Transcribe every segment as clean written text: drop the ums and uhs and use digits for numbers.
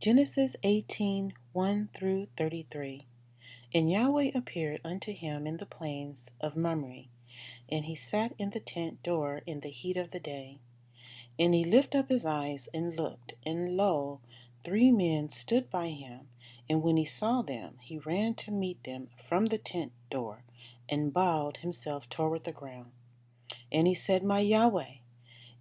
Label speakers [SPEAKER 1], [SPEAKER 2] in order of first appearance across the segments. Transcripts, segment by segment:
[SPEAKER 1] Genesis 18:1 through 33. And Yahweh appeared unto him in the plains of Mamre, and he sat in the tent door in the heat of the day. And he lifted up his eyes and looked, and lo, 3 men stood by him. And when he saw them, he ran to meet them from the tent door, and bowed himself toward the ground. And he said, My Yahweh,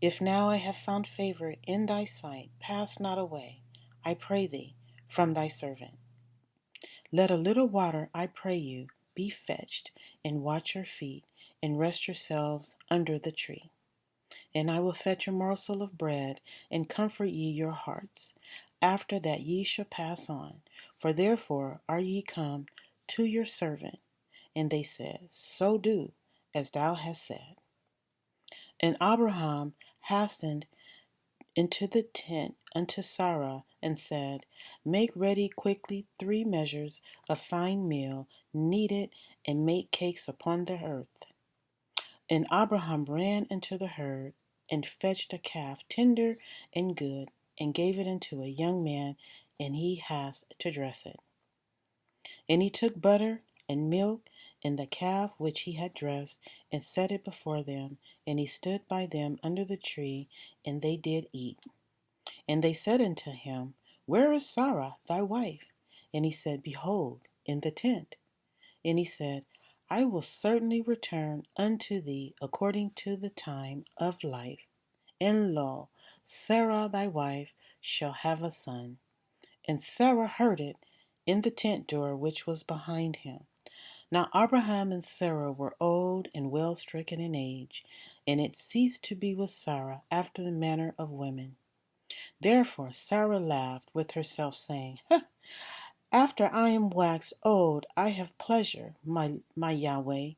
[SPEAKER 1] if now I have found favor in thy sight, pass not away, I pray thee, from thy servant. Let a little water, I pray you, be fetched, and watch your feet, and rest yourselves under the tree. And I will fetch a morsel of bread, and comfort ye your hearts. After that ye shall pass on, for therefore are ye come to your servant. And they said, So do, as thou hast said. And Abraham hastened into the tent unto Sarah, and said, Make ready quickly 3 measures of fine meal, knead it, and make cakes upon the earth. And Abraham ran into the herd, and fetched a calf tender and good, and gave it unto a young man, and he hasted to dress it. And he took butter and milk, and the calf which he had dressed, and set it before them, and he stood by them under the tree, and they did eat. And they said unto him, Where is Sarah thy wife? And he said, Behold, in the tent. And he said, I will certainly return unto thee according to the time of life. And lo, Sarah thy wife shall have a son. And Sarah heard it in the tent door which was behind him. Now Abraham and Sarah were old and well stricken in age, and it ceased to be with Sarah after the manner of women. Therefore Sarah laughed with herself, saying, After I am waxed old, I have pleasure, my Yahweh,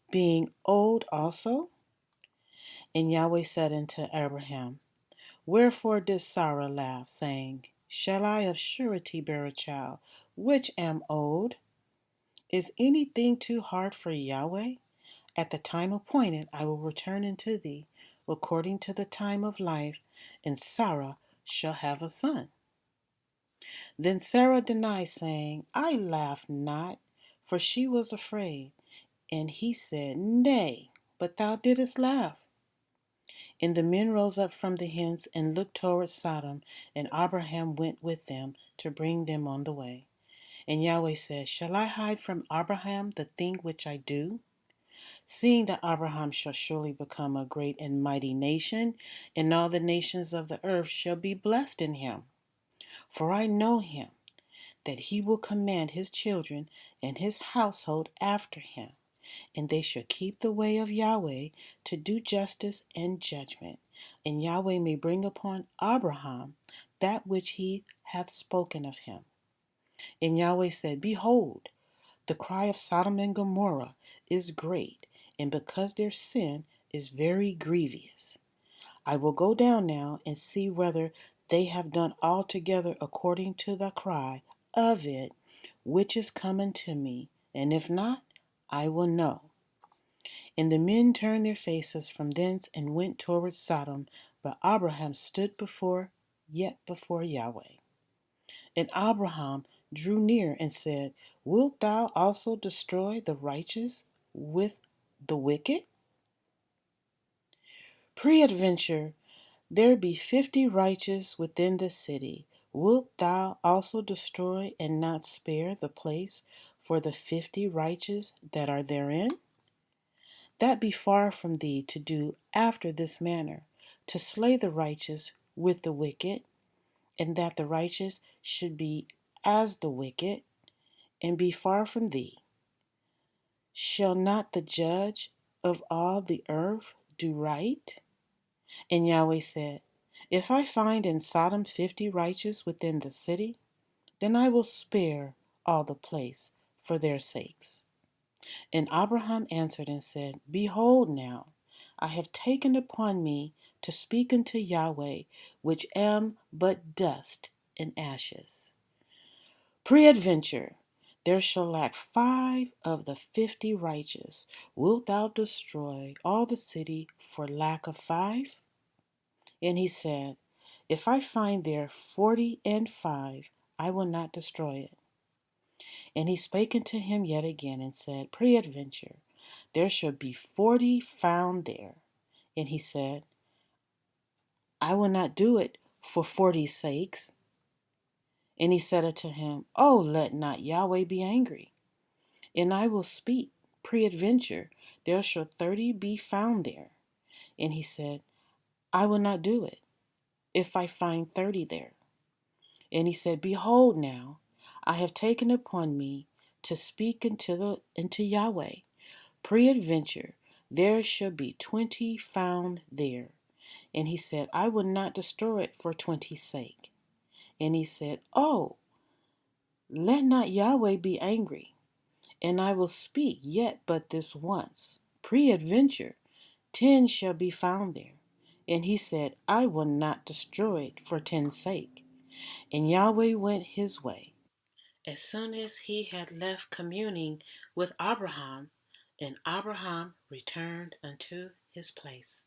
[SPEAKER 1] being old also? And Yahweh said unto Abraham, Wherefore did Sarah laugh, saying, Shall I of surety bear a child, which am old? Is anything too hard for Yahweh? At the time appointed I will return unto thee, according to the time of life, and Sarah shall have a son. Then Sarah denied, saying, I laughed not, for she was afraid. And he said, Nay, but thou didst laugh. And the men rose up from the hence and looked toward Sodom, and Abraham went with them to bring them on the way. And Yahweh said, Shall I hide from Abraham the thing which I do? Seeing that Abraham shall surely become a great and mighty nation, and all the nations of the earth shall be blessed in him. For I know him, that he will command his children and his household after him, and they shall keep the way of Yahweh to do justice and judgment. And Yahweh may bring upon Abraham that which he hath spoken of him. And Yahweh said, Behold, the cry of Sodom and Gomorrah is great, and because their sin is very grievous. I will go down now and see whether they have done altogether according to the cry of it which is coming to me, and if not, I will know. And the men turned their faces from thence and went toward Sodom, but Abraham stood yet before Yahweh. And Abraham drew near and said, Wilt thou also destroy the righteous with the wicked? Peradventure there be 50 righteous within the city. Wilt thou also destroy and not spare the place for the 50 righteous that are therein? That be far from thee to do after this manner, to slay the righteous with the wicked, and that the righteous should be as the wicked, and be far from thee. Shall not the judge of all the earth do right? And Yahweh said, If I find in Sodom 50 righteous within the city, then I will spare all the place for their sakes. And Abraham answered and said, Behold now, I have taken upon me to speak unto Yahweh, which am but dust and ashes. Peradventure there shall lack 5 of the 50 righteous. Wilt thou destroy all the city for lack of 5? And he said, If I find there 45, I will not destroy it. And he spake unto him yet again, and said, Peradventure, there shall be 40 found there. And he said, I will not do it for 40's sakes. And he said unto him, Oh, let not Yahweh be angry, and I will speak. Peradventure, there shall 30 be found there. And he said, I will not do it, if I find 30 there. And he said, Behold now, I have taken upon me to speak unto Yahweh. Peradventure, there shall be 20 found there. And he said, I will not destroy it for 20's sake. And he said, Oh, let not Yahweh be angry, and I will speak yet but this once. Peradventure, 10 shall be found there. And he said, I will not destroy it for 10's sake. And Yahweh went his way. As soon as he had left communing with Abraham, and Abraham returned unto his place.